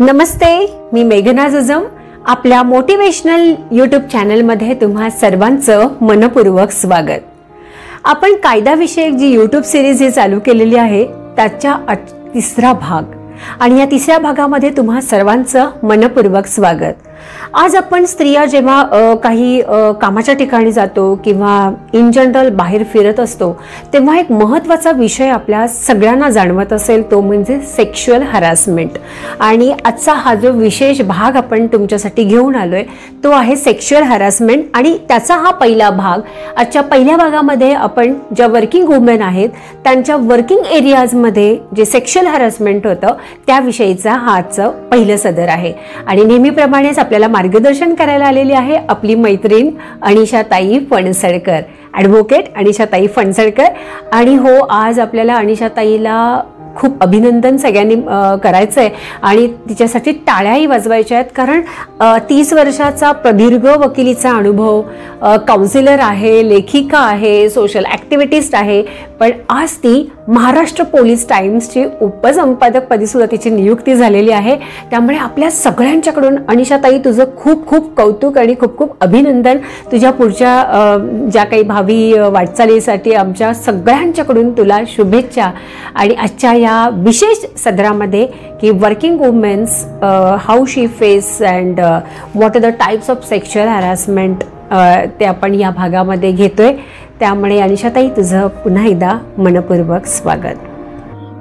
नमस्ते, मी मेघना जजम. आपल्या motivational YouTube चॅनलमध्ये तुम्हा सर्वांचं मनपूर्वक स्वागत. आपण कायदाविषयक जी यूट्यूब सिरीज ही चालू केलेली आहे त्याच्या तिसरा भाग आणि या तिसऱ्या भागामध्ये तुम्हा सर्वांचं मनपूर्वक स्वागत. आज आपण स्त्रिया जेव्हा काही कामाच्या ठिकाणी जातो किंवा इन जनरल बाहेर फिरत असतो तेव्हा एक महत्त्वाचा विषय आपल्या सगळ्यांना जाणवत असेल तो म्हणजे सेक्शुअल हॅरासमेंट. आणि आजचा हा जो विशेष भाग आपण तुमच्यासाठी घेऊन आलोय तो आहे सेक्शुअल हॅरासमेंट आणि त्याचा हा पहिला भाग. आजच्या पहिल्या भागामध्ये आपण ज्या वर्किंग वुमेन आहेत त्यांच्या वर्किंग एरियाजमध्ये जे सेक्शुअल हॅरासमेंट होतं त्याविषयीचा हा आजचं पहिलं सदर आहे. आणि नेहमीप्रमाणेच आपल्याला मार्गदर्शन करायला आलेली आहे आपली मैत्रीण अनिशाताई फणसळकर, ॲडव्होकेट अनिशाताई फणसळकर. आणि हो, आज आपल्याला अनिशाताईला खूप अभिनंदन सगळ्यांनी करायचं आहे आणि तिच्यासाठी टाळ्याही वाजवायच्या आहेत, कारण 30 वर्षाचा प्रदीर्घ वकिलीचा अनुभव, काउन्सिलर आहे, लेखिका आहे, सोशल ॲक्टिव्हिटिस्ट आहे. पण आज ती महाराष्ट्र पोलीस टाइम्सची उपसंपादकपदी सुद्धा तिची नियुक्ती झालेली आहे. त्यामुळे आपल्या सगळ्यांच्याकडून अनिशाताई तुझं खूप खूप कौतुक आणि खूप खूप अभिनंदन. तुझ्या पुढच्या ज्या काही भावी वाटचालीसाठी आमच्या सगळ्यांच्याकडून तुला शुभेच्छा. आणि आजच्या या विशेष सदरामध्ये की working womens how she face and what are the types of sexual harassment ते आपण या भागामध्ये घेतोय. त्यामुळे अनिशाताई तुझं पुन्हा एकदा मनपूर्वक स्वागत.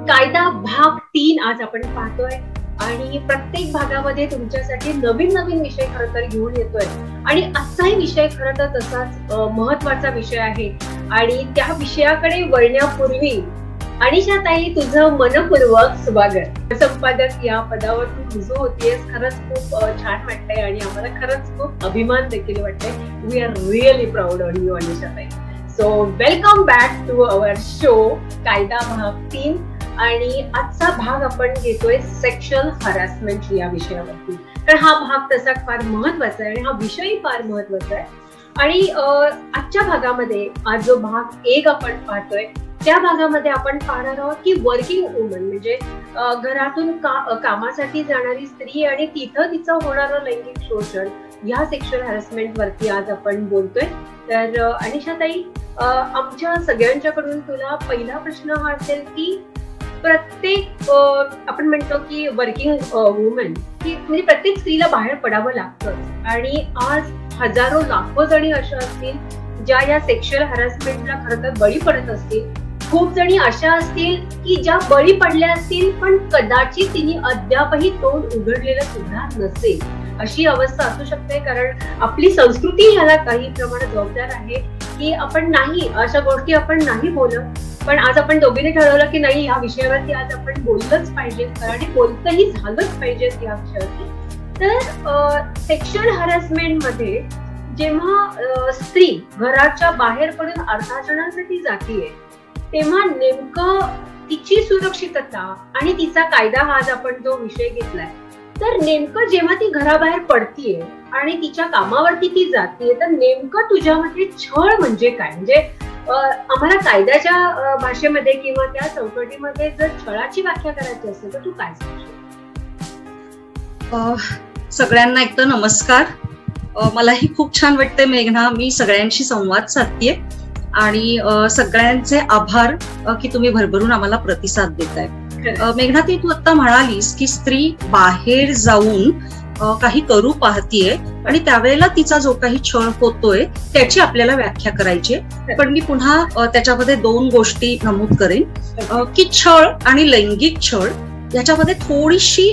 कायदा भाग 3 आज आपण पाहतोय आणि प्रत्येक भागामध्ये तुमच्यासाठी नवीन नवीन विषय खरं तर घेऊन येतोय. आणि आजचाही विषय खरं तर तसाच महत्वाचा विषय आहे. आणि त्या विषयाकडे वळण्यापूर्वी अनिशाताई तुझं मनपूर्वक स्वागत. संपादक या पदावर तू रुजू होतीयस, खरंच खूप छान वाटतंय आणि आम्हाला खरंच खूप अभिमान देखील वाटतंय. We are really proud on you अनिशाताई. So welcome back to our show कायदा भाग 3. आणि आजचा भाग आपण घेतोय सेक्शुअल हॅरासमेंट या विषयावरती, कारण हा भाग तसा फार महत्वाचा आहे आणि हा विषयही फार महत्वाचा आहे. आणि आजच्या भागामध्ये आज जो भाग 1 आपण पाहतोय त्या भागामध्ये आपण पाहणार आहोत की वर्किंग वुमन म्हणजे घरातून कामासाठी जाणारी स्त्री आणि तिथं तिचं होणारं लैंगिक शोषण या सेक्शुअल हॅरासमेंट वरती आज आपण बोलतोय. तर अनिशाताई, आमच्या सगळ्यांच्याकडून तुला पहिला प्रश्न हा असेल की प्रत्येक आपण म्हणतो की वर्किंग वुमन की म्हणजे प्रत्येक स्त्रीला बाहेर पडावं लागतं आणि आज हजारो लाखो जणी अशा असतील ज्या या सेक्शुअल हॅरासमेंटला खरं तर बळी पडत असतील. खूप जणी अशा असतील की ज्या बळी पडल्या असतील पण कदाचित तिने अद्यापही तोंड उघडलेलं सुद्धा नसेल, अशी अवस्था असू शकते. कारण आपली संस्कृती ह्याला काही प्रमाणात जबाबदार आहे की आपण नाही अशा गोष्टी आपण नाही बोलत. पण आज आपण दोघींनी ठरवलं की नाही, ह्या विषयावरती आज आपण बोललंच पाहिजे आणि बोलतही झालंच पाहिजे या विषयावरती. तर सेक्शुअल हॅरासमेंट मध्ये जेव्हा स्त्री घराच्या बाहेर पडून अर्थार्जनासाठी जातीये तेव्हा नेमकं तिची सुरक्षितता आणि तिचा कायदा हा आज आपण जो विषय घेतलाय, तर नेमकं जेव्हा ती घराबाहेर पडतीये आणि तिच्या कामावरती ती जातीये तर नेमकं तुझ्यामध्ये छळ म्हणजे काय? म्हणजे आम्हाला कायद्याच्या भाषेमध्ये किंवा त्या चौकटीमध्ये जर छळाची व्याख्या करायची असेल तर तू काय सांगशील? सगळ्यांना एकदा नमस्कार. मलाही खूप छान वाटतंय मेघना, मी सगळ्यांशी संवाद साधतेय आणि सगळ्यांचे आभार की तुम्ही भरभरून आम्हाला प्रतिसाद देताय. मेघना, ती तू आता म्हणालीस की स्त्री बाहेर जाऊन काही करू पाहतीये आणि त्यावेळेला तिचा जो काही छळ होतोय त्याची आपल्याला व्याख्या करायची. पण मी पुन्हा त्याच्यामध्ये 2 गोष्टी नमूद करेन की छळ आणि लैंगिक छळ याच्यामध्ये थोडीशी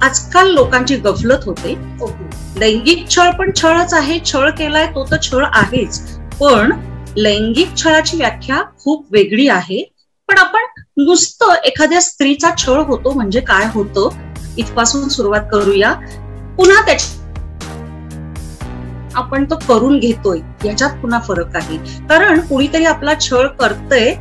आजकाल लोकांची गफलत होते. लैंगिक छळ पण छळच आहे, छळ केलाय तो तर छळ आहेच, पण लैंगिक छळाची व्याख्या खूप वेगळी आहे. पण आपण नुसतं एखाद्या स्त्रीचा छळ होतो म्हणजे काय होतं इथपासून सुरुवात करूया. पुन्हा आपण तो करून घेतोय याच्यात पुन्हा फरक आहे. कारण कुणीतरी आपला छळ करतंय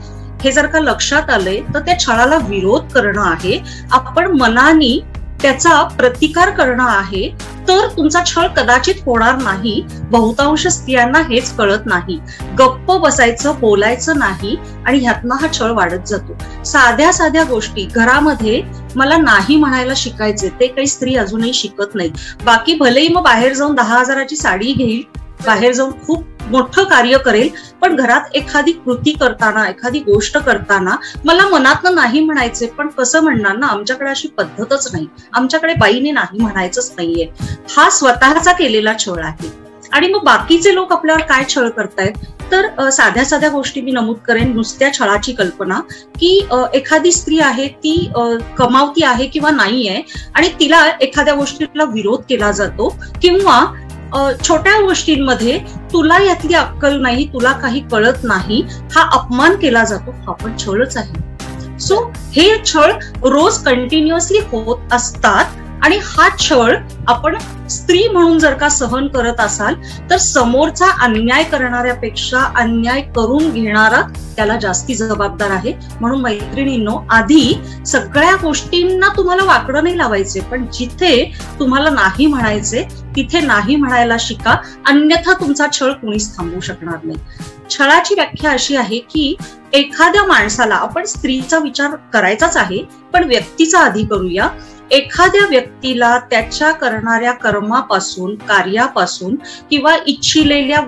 हे जर का लक्षात आलंय तर त्या छळाला विरोध करणं आहे, आपण मनाने त्याचा प्रतिकार करणं आहे. तर तुमचा छळ कदाचित होणार नाही. बहुतांश स्त्रियांना हेच कळत नाही. गप्प बसायचं, बोलायचं नाही आणि ह्यातनं हा छळ वाढत जातो. साध्या साध्या गोष्टी घरामध्ये मला नाही म्हणायला शिकायचे, ते काही स्त्री अजूनही शिकत नाही. बाकी भलेही मग बाहेर जाऊन 10,000ची साडी घेईल, बाहेर जाऊन खूप मोठं कार्य करेल, पण घरात एखादी कृती करताना, एखादी गोष्ट करताना मला मनातनं नाही म्हणायचे. पण कसं म्हणणार ना, आमच्याकडे अशी पद्धतच नाही, आमच्याकडे बाईने नाही म्हणायचंच नाहीये. हा स्वतःचा केलेला छळ आहे. आणि मग बाकीचे लोक आपल्यावर काय छळ करतायत, तर साध्या साध्या गोष्टी मी नमूद करेन. नुसत्या छळाची कल्पना की एखादी स्त्री आहे, ती कमावती आहे किंवा नाहीये आणि तिला एखाद्या गोष्टीला विरोध केला जातो, किंवा छोट्या गोष्टींमध्ये तुला यातली अक्कल नाही, तुला काही कळत नाही, हा अपमान केला जातो. हा पण छळच आहे. सो हे छळ रोज कंटिन्युअसली होत असतात आणि हा छळ आपण स्त्री म्हणून जर का सहन करत असाल तर समोरचा अन्याय करणाऱ्यापेक्षा अन्याय करून घेणारा त्याला जास्ती जबाबदार आहे. म्हणून मैत्रिणींनो, आधी सगळ्या गोष्टींना तुम्हाला वाकडं नाही लावायचे, पण जिथे तुम्हाला नाही म्हणायचे तिथे नाही म्हणायला शिका, अन्यथा तुमचा छळ कुणीच थांबवू शकणार नाही. छळाची व्याख्या अशी आहे की एखाद्या माणसाला, आपण स्त्रीचा विचार करायचाच आहे पण व्यक्तीचा आधी करूया, एखाद्या व्यक्तीला त्याच्या करणाऱ्या कर्मापासून, कार्यापासून किंवा इच्छिलेल्या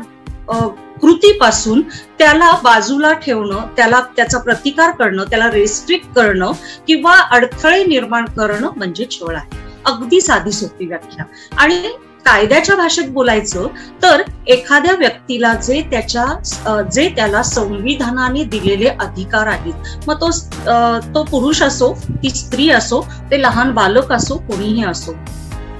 कृतीपासून त्याला बाजूला ठेवणं, त्याला त्याचा प्रतिकार करणं, त्याला रेस्ट्रिक्ट करणं किंवा अडथळे निर्माण करणं म्हणजे छळ आहे. अगदी साधी सोपी व्याख्या. आणि कायद्याच्या भाषेत बोलायचं तर एखाद्या व्यक्तीला जे त्याला संविधानाने दिलेले अधिकार आहेत, मग तो पुरुष असो, ती स्त्री असो, ते लहान बालक असो, कोणीही असो,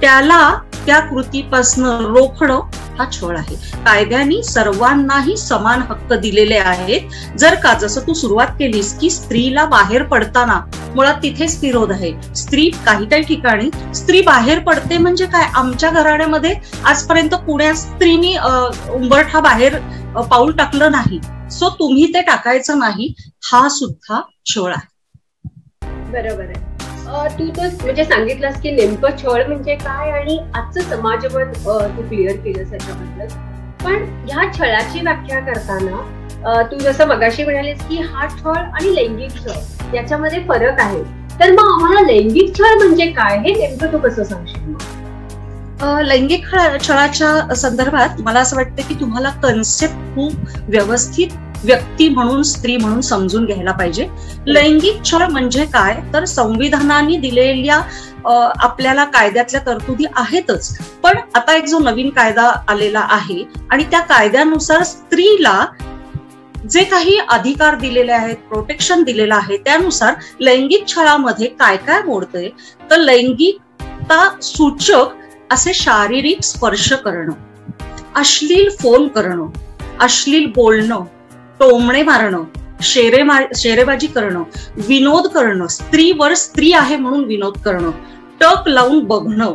त्याला त्या कृतीपासून रोखणं हा छळ आहे. कायद्याने सर्वांनाही समान हक्क दिलेले आहेत. जर का, जसं तू सुरुवात केलीस की स्त्रीला बाहेर पडताना, मुळात तिथेच विरोध आहे. स्त्री काही काही ठिकाणी स्त्री बाहेर पडते म्हणजे काय, आमच्या घराण्यामध्ये आजपर्यंत पुण्यात स्त्रीनी उंबरठा बाहेर पाऊल टाकलं नाही. सो तुम्ही ते टाकायचं नाही, हा सुद्धा छळ आहे. बरोबर आहे. तू तर म्हणजे सांगितलंस की नेमकं छळ म्हणजे काय आणि आजचं समाजमत तू क्लिअर केलंस याच्याबद्दल. पण ह्या छळाची व्याख्या करताना तू जसं मगाशी म्हणालीस की हा छळ आणि लैंगिक छळ याच्यामध्ये फरक आहे, तर मग आम्हाला लैंगिक छळ म्हणजे काय हे नेमकं तू कसं सांगशील? लैंगिक छळाच्या संदर्भात मला असं वाटतं की तुम्हाला कन्सेप्ट खूप व्यवस्थित व्यक्ती म्हणून, स्त्री म्हणून समजून घ्यायला पाहिजे. लैंगिक छळ म्हणजे काय, तर संविधानाने दिलेल्या आपल्याला कायद्यातल्या तरतुदी आहेतच, पण आता एक जो नवीन कायदा आलेला आहे आणि त्या कायद्यानुसार स्त्रीला जे काही अधिकार दिलेले आहेत, प्रोटेक्शन दिलेलं आहे, त्यानुसार लैंगिक छळामध्ये काय काय मोडतंय, तर लैंगिकता सूचक असे शारीरिक स्पर्श करणं, अश्लील फोन करणं, अश्लील बोलणं, टोमणे मारणं, शेरेबाजी करणं, विनोद करणं, स्त्रीवर स्त्री आहे म्हणून विनोद करणं, टक लावून बघणं.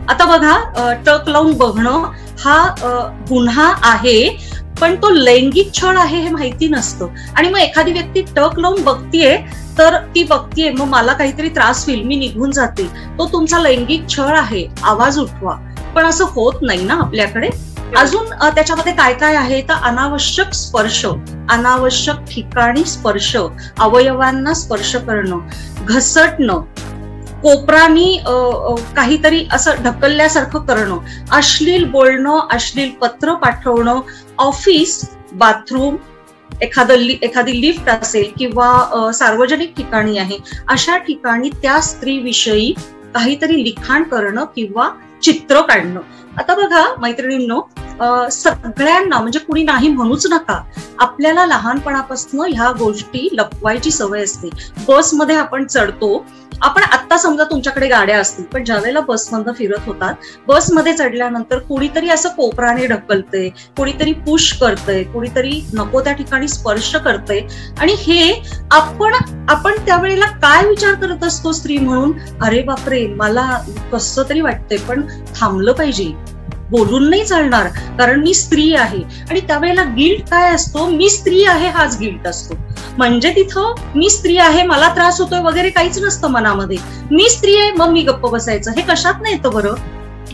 आता बघा, टक लावून बघणं हा गुन्हा आहे, पण तो लैंगिक छळ आहे हे माहिती नसतं. आणि मग एखादी व्यक्ती टक लावून बघतीये, तर ती बघतीये, मग मला काहीतरी त्रास होईल, मी निघून जाते, तो तुमचा लैंगिक छळ आहे, आवाज उठवा. पण असं होत नाही ना आपल्याकडे. अजून त्याच्यामध्ये काय काय आहे, तर अनावश्यक स्पर्श, अनावश्यक ठिकाणी स्पर्श, अवयवांना स्पर्श करणं, घसटणं, कोपरानी काहीतरी असं ढकलल्यासारखं करणं, अश्लील बोलणं, अश्लील पत्र पाठवणं, ऑफिस, बाथरूम, एखादी लिफ्ट असेल किंवा सार्वजनिक ठिकाणी आहे, अशा ठिकाणी त्या स्त्रीविषयी काहीतरी लिखाण करणं किंवा चित्र काढणं. आता बघा मैत्रिणींनो, सगळ्यांना म्हणजे कुणी नाही म्हणूच नका, आपल्याला लहानपणापासून ह्या गोष्टी लपवायची सवय असते. बसमध्ये आपण चढतो, आपण आता समजा तुमच्याकडे गाड्या असतील, पण ज्यावेळेला बसमधनं फिरत होतात, बसमध्ये चढल्यानंतर कुणीतरी असं कोपराने ढकलतंय, कुणीतरी पुश करतंय, कुणीतरी नको त्या ठिकाणी स्पर्श करतंय. आणि हे आपण त्यावेळेला काय विचार करत असतो स्त्री म्हणून, अरे बापरे, मला कसं तरी वाटतंय, पण थांबलं पाहिजे, बोलून नाही चालणार, कारण मी स्त्री आहे. आणि त्यावेळेला गिल्ट काय असतो, मी स्त्री आहे हाच गिल्ट असतो. म्हणजे तिथं मी स्त्री आहे, मला त्रास होतोय वगैरे काहीच नसतं मनामध्ये, मी स्त्री आहे मग मी गप्प बसायचं. हे कशात नाही येतं बरं?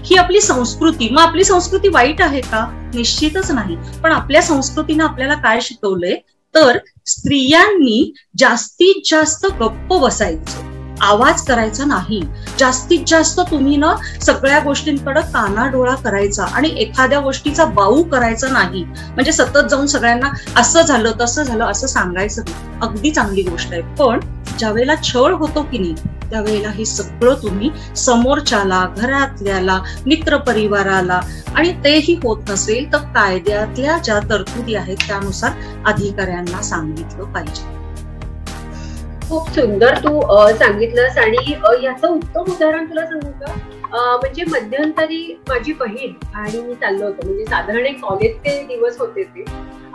ही आपली संस्कृती. मग आपली संस्कृती वाईट आहे का? निश्चितच नाही. पण आपल्या संस्कृतीनं आपल्याला काय शिकवलंय, तर स्त्रियांनी जास्तीत जास्त गप्प बसायचं, आवाज करायचा नाही. जास्तीत जास्त तुम्ही ना सगळ्या गोष्टींकडे कानाडोळा करायचा आणि एखाद्या गोष्टीचा बाऊ करायचा नाही. म्हणजे सतत जाऊन सगळ्यांना असं झालं तसं झालं असं सांगायचं नाही. अगदी चांगली गोष्ट आहे. पण ज्या वेळेला छळ होतो की नाही, त्यावेळेला हे सगळं तुम्ही समोरच्याला, घरातल्याला, मित्रपरिवाराला, आणि तेही होत नसेल तर कायद्यातल्या ज्या तरतुदी आहेत त्यानुसार अधिकाऱ्यांना सांगितलं पाहिजे. खूप सुंदर तू सांगितलंस. आणि याचं उत्तम उदाहरण तुला सांगू का? म्हणजे मध्यंतरी माझी बहीण आणि मी चाललो होतो, म्हणजे साधारण एक कॉलेजचे दिवस होते ते.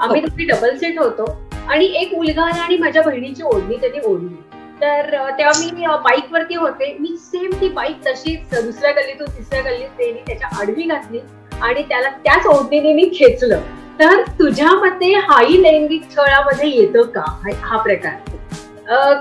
आम्ही दोघी डबल सीट होतो आणि एक मुलगा आला आणि माझ्या बहिणीची ओढणी त्याने ओढली. तर तेव्हा मी बाईक वरती होते. मी सेम ती बाईक तशीच दुसऱ्या गल्लीतून तिसऱ्या गल्लीत नेली, त्याच्या आडवी घातली आणि त्याला त्याच ओढणीने मी खेचलं. तर तुझ्या मते हाही लैंगिक छळामध्ये येतं का हा प्रकार?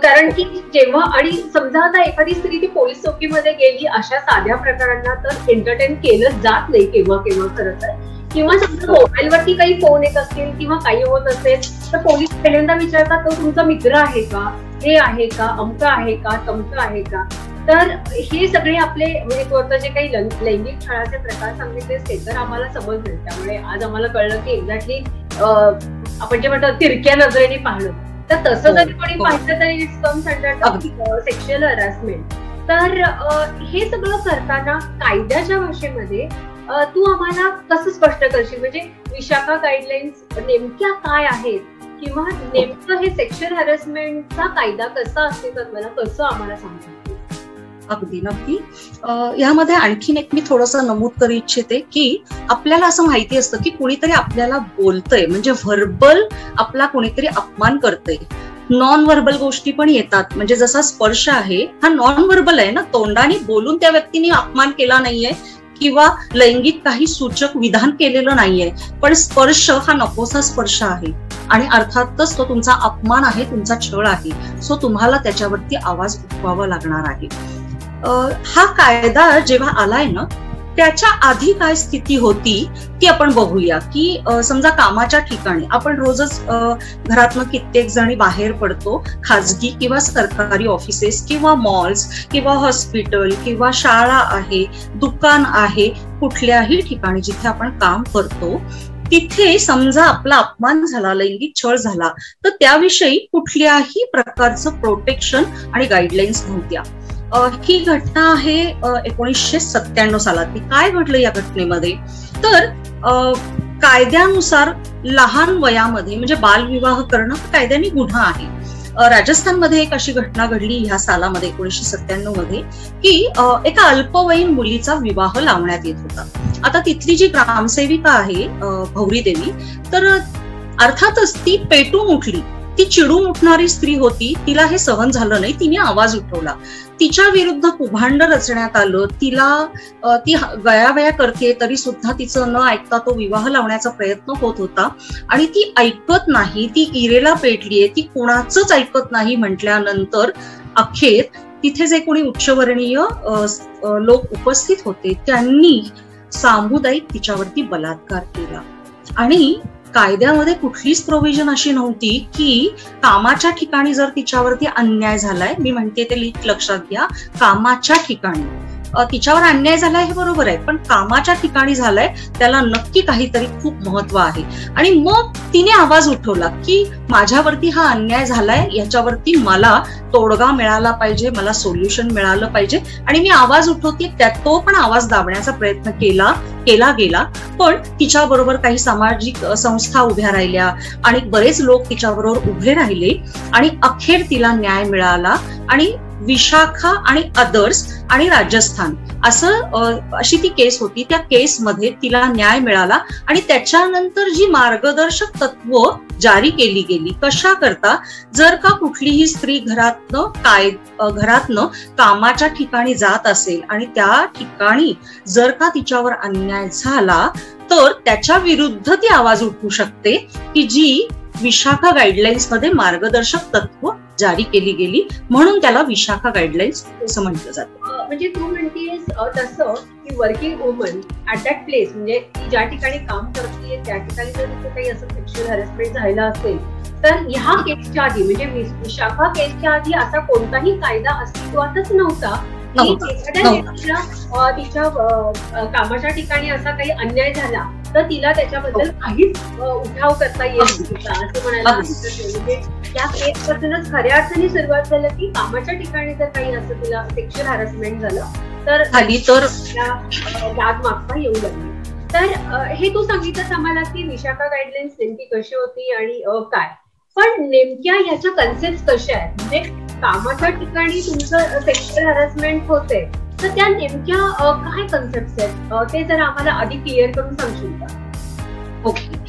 कारण की जेव्हा, आणि समजा आता एखादी स्त्री ती पोलीस चौकीमध्ये गेली, अशा साध्या प्रकारांना तर एंटरटेन केलं जात नाही केव्हा केव्हा खरं तर. किंवा समजा मोबाईलवरती काही फोन येत असतील किंवा काही होत असेल तर पोलीस पहिल्यांदा विचारतात, तो तुमचा मित्र आहे का, हे आहे का, अमकं आहे का, तमकं आहे का. तर हे सगळे आपले म्हणजे तू आता जे काही लैंगिक छळाचे प्रकार सांगितले ते तर आम्हाला समजले. त्यामुळे आज आम्हाला कळलं की एक्झॅक्टली आपण जे म्हणतो तिरक्या नजरेने पाहणं, तर तसं जरी कोणी पाहिलं तरी it's comes under sexual harassment. तर हे सगळं करताना कायद्याच्या भाषेमध्ये तू आम्हाला कसं स्पष्ट करशील? म्हणजे विशाखा गाईडलाईन्स नेमक्या काय आहेत, किंवा नेमकं हे सेक्शुअल हॅरॅसमेंटचा कायदा कसा अस्तित्वात मला कसं आम्हाला सांगतो? अगदी नक्की. यामध्ये आणखीन एक मी थोडंसं नमूद करू इच्छिते की आपल्याला असं माहिती असतं की कुणीतरी आपल्याला बोलतंय, म्हणजे व्हर्बल आपला कुणीतरी अपमान करतंय. नॉन व्हर्बल गोष्टी पण येतात. म्हणजे जसा स्पर्श आहे हा नॉन व्हर्बल आहे ना, तोंडाने बोलून त्या व्यक्तीने अपमान केला नाहीये किंवा लैंगिक काही सूचक विधान केलेलं नाहीये, पण स्पर्श हा नकोसा स्पर्श आहे आणि अर्थातच तो तुमचा अपमान आहे, तुमचा छळ आहे. सो तुम्हाला त्याच्यावरती आवाज उठवावा लागणार आहे. हा कायदा जेव्हा आलाय ना, त्याच्या आधी काय स्थिती होती ती आपण बघूया. की समजा कामाच्या ठिकाणी आपण रोजच घरातनं कित्येक जणी बाहेर पडतो, खाजगी किंवा सरकारी ऑफिसेस किंवा मॉल्स किंवा हॉस्पिटल किंवा शाळा आहे, दुकान आहे, कुठल्याही ठिकाणी जिथे आपण काम करतो तिथे समजा आपला अपमान झाला, लैंगिक छळ झाला, तर त्याविषयी कुठल्याही प्रकारचं प्रोटेक्शन आणि गाईडलाईन्स नव्हत्या. ही घटना आहे 1997 सालातली. काय घडलं या घटनेमध्ये, तर कायद्यानुसार लहान वयामध्ये म्हणजे बालविवाह करणं कायद्याने गुन्हा आहे. राजस्थानमध्ये एक अशी घटना घडली ह्या सालामध्ये 1997 मध्ये की एका अल्पवयीन मुलीचा विवाह लावण्यात येत होता. आता तिथली जी ग्रामसेविका आहे भौरी देवी, तर अर्थातच ती पेटून उठली. ती चिडून उठणारी स्त्री होती. तिला हे सहन झालं नाही, तिने आवाज उठवला. तिच्या विरुद्ध कुभांड रचण्यात आलं. तिला ती गयावया करते तरी सुद्धा तिचं न ऐकता तो विवाह लावण्याचा प्रयत्न होत होता आणि ती ऐकत नाही. ती इरेला पेटलीये, ती कोणाचंच ऐकत नाही म्हटल्यानंतर अखेर तिथे जे कोणी उच्चवर्णीय लोक उपस्थित होते त्यांनी सामुदायिक तिच्यावरती बलात्कार केला. आणि कायद्यामध्ये कुठलीच प्रोव्हिजन अशी नव्हती की कामाच्या ठिकाणी जर तिच्यावरती अन्याय झालाय, मी म्हणते ते लक्षात घ्या, कामाच्या ठिकाणी तिच्यावर अन्याय झालाय हे बरोबर आहे, पण कामाच्या ठिकाणी झालाय त्याला नक्की काहीतरी खूप महत्व आहे. आणि मग तिने आवाज उठवला की माझ्यावरती हा अन्याय झालाय, याच्यावरती मला तोडगा मिळाला पाहिजे, मला सोल्युशन मिळालं पाहिजे आणि मी आवाज उठवते. तो पण आवाज दाबण्याचा प्रयत्न केला गेला, पण तिच्या बरोबर काही सामाजिक संस्था उभ्या राहिल्या आणि बरेच लोक तिच्याबरोबर उभे राहिले आणि अखेर तिला न्याय मिळाला. आणि विशाखा आणि अदर्स आणि राजस्थान अशी ती केस होती. त्या केसमध्ये तिला न्याय मिळाला आणि त्याच्यानंतर जी मार्गदर्शक तत्व जारी केली गेली कशा करता, जर का कुठलीही स्त्री घरातनं कामाच्या ठिकाणी जात असेल आणि त्या ठिकाणी जर का तिच्यावर अन्याय झाला तर त्याच्या विरुद्ध ती आवाज उठवू शकते, की जी विशाखा गाईडलाईन्स मध्ये मार्गदर्शक तत्व जारी केली गेली, म्हणून त्याला विशाखा गाईडलाईन्स असं म्हटलं जातं. म्हणजे तू म्हणतेस तसं की working woman at that place, म्हणजे ती ज्या ठिकाणी काम करते त्या ठिकाणी जर तिथे काही असं सेक्शुअल हॅरेसमेंट झालेलं असेल तर ह्या केसच्या आधी, म्हणजे विशाखा केसच्या आधी असा कोणताही कायदा अस्तित्वातच नव्हता की एखाद्या व्यक्तीला तिच्या कामाच्या ठिकाणी असा काही अन्याय झाला तर तिला त्याच्याबद्दल काहीच उठाव करता येत नव्हता असं म्हणायला. म्हणजे त्या केसपासूनच खऱ्या अर्थाने सुरुवात झालं की कामाच्या ठिकाणी जर काही असं तिला सेक्शुअल हॅरेसमेंट झालं तर जाग मागता येऊ लागली. तर हे तू सांगितलंस आम्हाला की विशाखा गाईडलाईन्स नेमकी कशी होती आणि काय, पण नेमक्या ह्याच्या कन्सेप्ट कशा आहेत? म्हणजे कामाच्या ठिकाणी तुमचं सेक्शुअल हॅरेसमेंट होते तर त्या नेमक्या काय कन्सेप्ट आहेत ते जर आम्हाला आधी क्लिअर करून सांगशील का? ओके.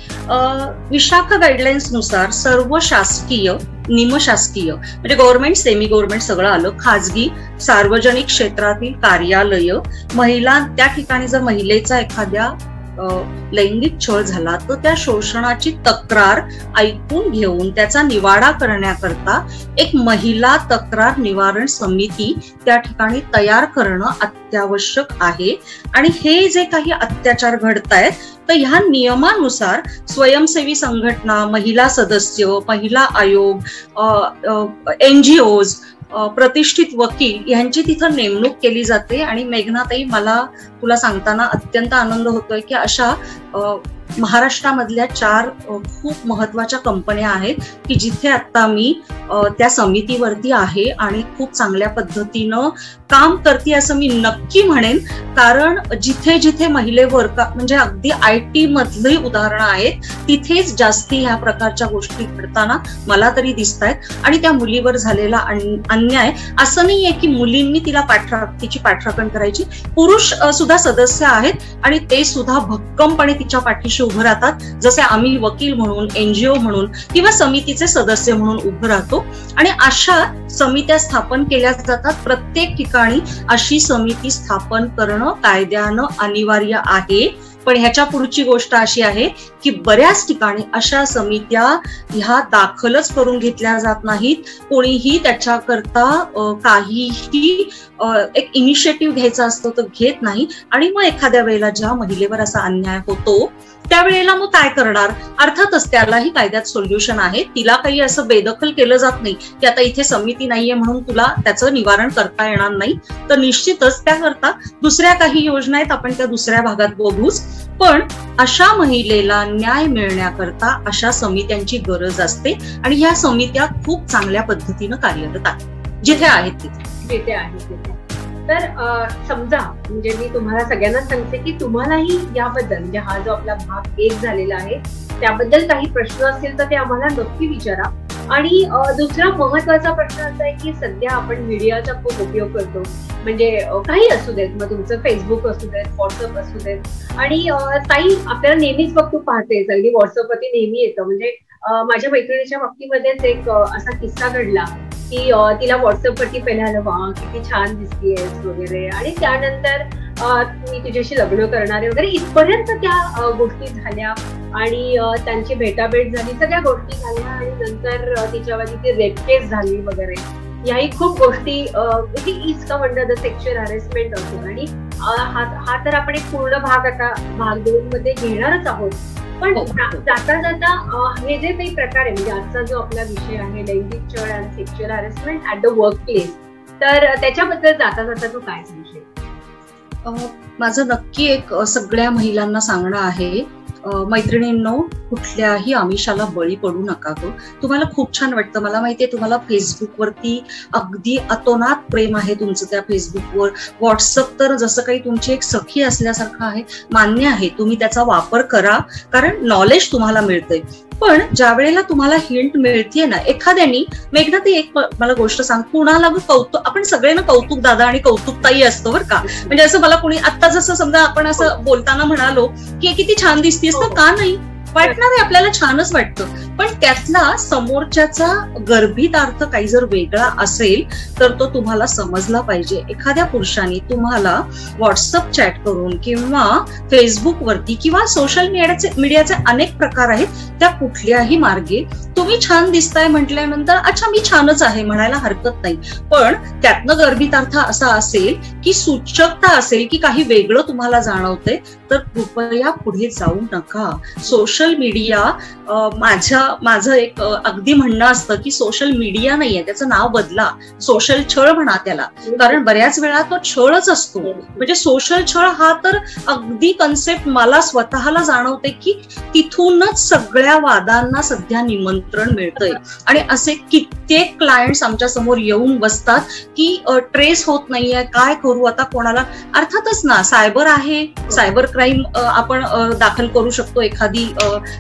विशाखा गाईडलाईन्स नुसार सर्व शासकीय, निमशासकीय म्हणजे गव्हर्नमेंट, सेमी गव्हर्नमेंट सगळं आलं, खाजगी, सार्वजनिक क्षेत्रातील कार्यालय, महिला त्या ठिकाणी जर महिलेचा एखाद्या लैंगिक छळ झाला तर त्या शोषणाची तक्रार ऐकून घेऊन त्याचा निवाडा करण्याकरता एक महिला तक्रार निवारण समिती त्या ठिकाणी तयार करणं अत्यावश्यक आहे. आणि हे जे काही अत्याचार घडतायत तर ह्या नियमानुसार स्वयंसेवी संघटना, महिला सदस्य, महिला आयोग, NGOs, प्रतिष्ठित वकील यांची तिथं नेमणूक केली जाते. आणि मेघनाताई, मला तुला सांगताना अत्यंत आनंद होतोय की अशा महाराष्ट्रामधल्या 4 खूप महत्वाच्या कंपन्या आहेत की जिथे आता मी त्या समितीवरती आहे आणि खूप चांगल्या पद्धतीनं काम करते असं मी नक्की म्हणेन. कारण जिथे जिथे महिलेवर म्हणजे अगदी IT मधली उदाहरणं आहेत तिथेच जास्ती ह्या प्रकारच्या गोष्टी घडताना मला तरी दिसत आहेत. आणि त्या मुलीवर झालेला अन्याय असं नाहीये की मुलींनी तिची पाठराखण करायची, पुरुष सुद्धा सदस्य आहेत आणि ते सुद्धा भक्कमपणे तिच्या पाठीशी उभं राहतात, जसे आम्ही वकील म्हणून, NGO म्हणून किंवा समितीचे सदस्य म्हणून उभं राहतो. आणि अशा समित्या स्थापन केल्या जातात. प्रत्येक ठिकाणी अशी समिती स्थापन करणं कायद्यानं अनिवार्य आहे. पण ह्याच्या पुढची गोष्ट अशी आहे की बऱ्याच ठिकाणी अशा समित्या ह्या दाखलच करून घेतल्या जात नाहीत. कोणीही त्याच्याकरता काहीही एक इनिशिएटिव्ह घ्यायचा असतो तर घेत नाही. आणि मग एखाद्या वेळेला ज्या महिलेवर असा अन्याय होतो त्यावेळेला मग काय करणार? अर्थातच त्यालाही कायद्यात सोल्युशन आहे. तिला काही असं बेदखल केलं जात नाही की आता इथे समिती नाहीये म्हणून तुला त्याचं निवारण करता येणार नाही. तर निश्चितच त्याकरता दुसऱ्या काही योजना आहेत, आपण त्या दुसऱ्या भागात बघूच. पण अशा महिलेला न्याय मिळण्याकरता अशा समित्यांची गरज असते आणि ह्या समित्या खूप चांगल्या पद्धतीनं कार्यरत आहेत जिथे आहेत तिथे आहेत. तर समजा, म्हणजे मी तुम्हाला सगळ्यांना सांगते की तुम्हालाही याबद्दल, म्हणजे हा जो आपला भाग 1 झालेला आहे त्याबद्दल काही प्रश्न असतील तर ते आम्हाला नक्की विचारा. आणि दुसरा महत्वाचा प्रश्न असा आहे की सध्या आपण मीडियाचा खूप उपयोग करतो, म्हणजे काही असू देत, मग तुमचं फेसबुक असू देत, व्हॉट्सअप असू देत. आणि ताई, आपल्याला नेहमीच बघ, तू पाहतेस अगदी व्हॉट्सअपवरती नेहमी येतं. म्हणजे माझ्या मैत्रिणीच्या बाबतीमध्येच एक असा किस्सा घडला की तिला व्हॉट्सअपवरती पहिला आलं, वा किती छान दिसतीयेस वगैरे, आणि त्यानंतर मी तुझ्याशी लग्न करणारे वगैरे इथपर्यंत त्या गोष्टी झाल्या. आणि त्यांची भेटाभेट झाली, सगळ्या गोष्टी झाल्या. आणि नंतर तिच्यावरती ती रेप केस झाली वगैरे. याही खूप गोष्टी is come under the sexual harassment असतो. आणि हा तर आपण एक पूर्ण भाग आता भाग 2 मध्ये घेणारच आहोत. पण जाता जाता हे जे काही प्रकार आहे, म्हणजे आजचा जो आपला विषय आहे लैंगिक छळ आणि sexual harassment at the work place, तर त्याच्याबद्दल जाता जाता तू काय सांगशील? माझं नक्की एक सगळ्या महिलांना सांगणं आहे, मैत्रिणींनो, कुठल्याही आमिषाला बळी पडू नका गो. तुम्हाला खूप छान वाटतं, मला माहितीये तुम्हाला फेसबुकवरती अगदी अतोनात प्रेम आहे तुमचं त्या फेसबुकवर. व्हॉट्सअप तर जसं काही तुमची एक सखी असल्यासारखं आहे. मान्य आहे, तुम्ही त्याचा वापर करा कारण नॉलेज तुम्हाला मिळतंय. पण ज्या वेळेला तुम्हाला हिंट मिळतीये ना एखाद्यानी, मेघना ती एक मला गोष्ट सांग, कुणाला कौतुक, आपण सगळे ना कौतुक दादा आणि कौतुकताई असतो बरं का. म्हणजे असं मला कोणी आता जसं समजा आपण असं बोलताना म्हणालो की किती छान दिसतीस, तर का नाही, वाटणार आहे आपल्याला, छानच वाटतं, पण त्यातला समोरच्याचा गर्भित अर्थ काही जर वेगळा असेल तर तो तुम्हाला समजला पाहिजे. एखाद्या पुरुषाने तुम्हाला व्हॉट्सअप चॅट करून किंवा फेसबुक वरती किंवा सोशल मीडियाचे अनेक प्रकार आहेत, त्या कुठल्याही मार्गे तुम्ही छान दिसताय म्हटल्यानंतर अच्छा मी छानच आहे म्हणायला हरकत नाही, पण त्यातनं गर्भित अर्थ असा असेल की सूचकता असेल की काही वेगळं तुम्हाला जाणवतंय, तर कृपया पुढे जाऊ नका. सोशल मीडिया माझं एक अगदी म्हणणं असतं की सोशल मीडिया नाहीये, त्याचं नाव बदला, सोशल छळ म्हणा त्याला, कारण बऱ्याच वेळा तो छळच असतो. म्हणजे सोशल छळ हा तर अगदी कन्सेप्ट मला स्वतःला जाणवते की तिथूनच सगळ्या वादांना सध्या निमंत्रण मिळतंय. आणि असे कित्येक क्लायंट्स आमच्या समोर येऊन बसतात की ट्रेस होत नाहीये, काय करू आता कोणाला. अर्थातच ना, सायबर आहे, सायबर क्राईम आपण दाखल करू शकतो, एखादी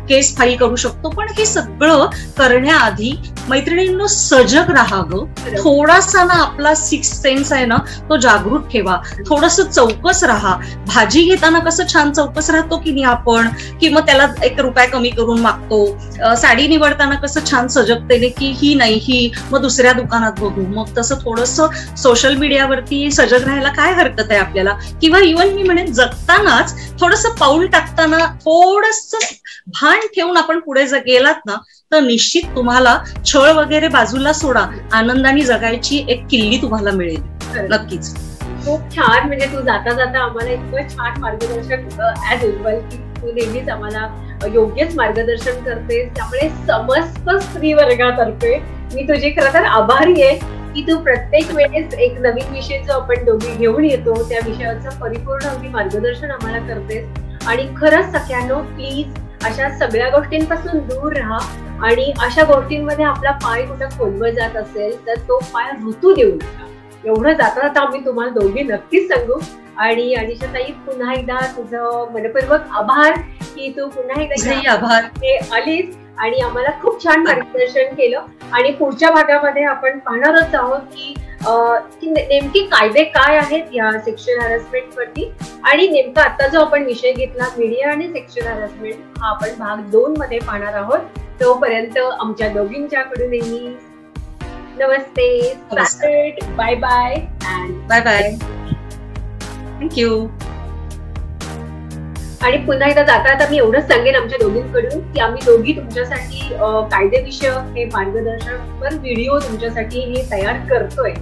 केस फाईल करू शकतो, पण हे सगळं करण्याआधी मैत्रिणींनो सजग राहा ग. थोडासा ना आपला सिक्स सेन्स आहे ना तो जागृत ठेवा, थोडस चौकस राहा. भाजी घेताना कसं छान चौकस राहतो की नाही आपण, किंवा त्याला ₹1 कमी करून मागतो. साडी निवडताना कसं छान सजगतेने की ही नाही ही, मग दुसऱ्या दुकानात बघू. मग तसं थोडस सोशल मीडियावरती सजग राहायला काय हरकत आहे आपल्याला. किंवा इव्हन मी म्हणेन जगतानाच थोडस पाऊल टाकताना थोडस भान ठेवून आपण पुढे गेलात ना, तर निश्चित तुम्हाला छळ वगैरे बाजूला सोडा, आनंदाने जगायची एक किल्ली तुम्हाला मिळेल नक्कीच. खूप छान. म्हणजे तू जाता जाता आम्हाला इतकं छान मार्गदर्शक ऍज युजल की तू नेहमीच आम्हाला योग्यच मार्गदर्शन करतेस. त्यामुळे समस्त स्त्री वर्गातर्फे मी तुझी खरं तर आभारी आहे की तू प्रत्येक वेळेस एक नवीन विषय जो आपण दोघी घेऊन येतो त्या विषयाचं परिपूर्ण अगदी मार्गदर्शन आम्हाला करतेस. आणि खरंच सगळ्यांनो प्लीज अशा सगळ्या गोष्टींपासून दूर राहा, आणि अशा गोष्टींमध्ये आपला पाय कुठं खोलवर जात असेल तर तो पाय ऋतू देऊ नका. एवढं जाता जाता आम्ही तुम्हाला दोघी नक्कीच सांगू. आणि अनिशाताई पुन्हा एकदा तुझं मनपूर्वक आभार की तू पुन्हा एकदा आभार आलीस आणि आम्हाला खूप छान मार्गदर्शन केलं. आणि पुढच्या भागामध्ये आपण पाहणारच आहोत की नेमके कायदे काय आहेत या सेक्शुअल हॅरॅसमेंट वरती, आणि नेमका आता जो आपण विषय घेतला मीडिया आणि सेक्शुअल हॅरॅसमेंट, हा आपण भाग 2 मध्ये पाहणार आहोत. तोपर्यंत आमच्या दोघींच्याकडूनही नमस्ते, bye bye and bye bye. Thank you. आणि पुन्हा एकदा जाता जाता मी एवढंच सांगेन आमच्या दोघींकडून की आम्ही दोघी तुमच्यासाठी कायदेविषयक हे मार्गदर्शक व्हिडिओ तुमच्यासाठी हे तयार करतोय,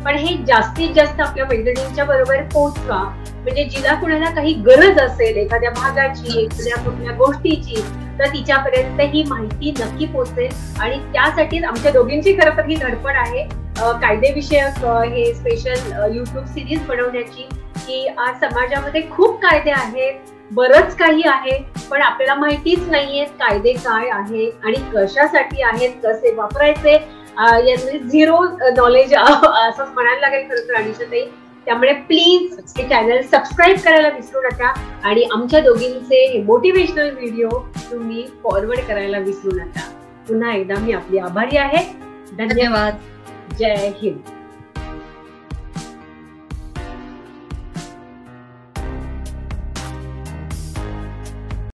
पण हे जास्तीत जास्त आपल्या मैत्रिणींच्या बरोबर पोहोचवा. म्हणजे जिला कुणाला काही गरज असेल एखाद्या भागाची, एखाद्या कुठल्या गोष्टीची, तर तिच्यापर्यंत ही माहिती नक्की पोहोचेल. आणि त्यासाठीच आमच्या दोघींची खरं तर ही धडपड आहे कायदेविषयक हे स्पेशल युट्यूब सिरीज बनवण्याची. की आज समाजामध्ये खूप कायदे आहेत, बरंच काही आहे, पण आपल्याला माहितीच नाहीये कायदे काय आहे आणि कशासाठी आहेत, कसे वापरायचे, झिरो नॉलेज असंच म्हणायला लागेल खरं तर अनिशाताई. त्यामुळे प्लीज हे चॅनल सबस्क्राईब करायला विसरू नका आणि आमच्या दोघींचे हे मोटिवेशनल व्हिडिओ तुम्ही फॉरवर्ड करायला विसरू नका. पुन्हा एकदा मी आपली आभारी आहे. धन्यवाद. जय हिंद.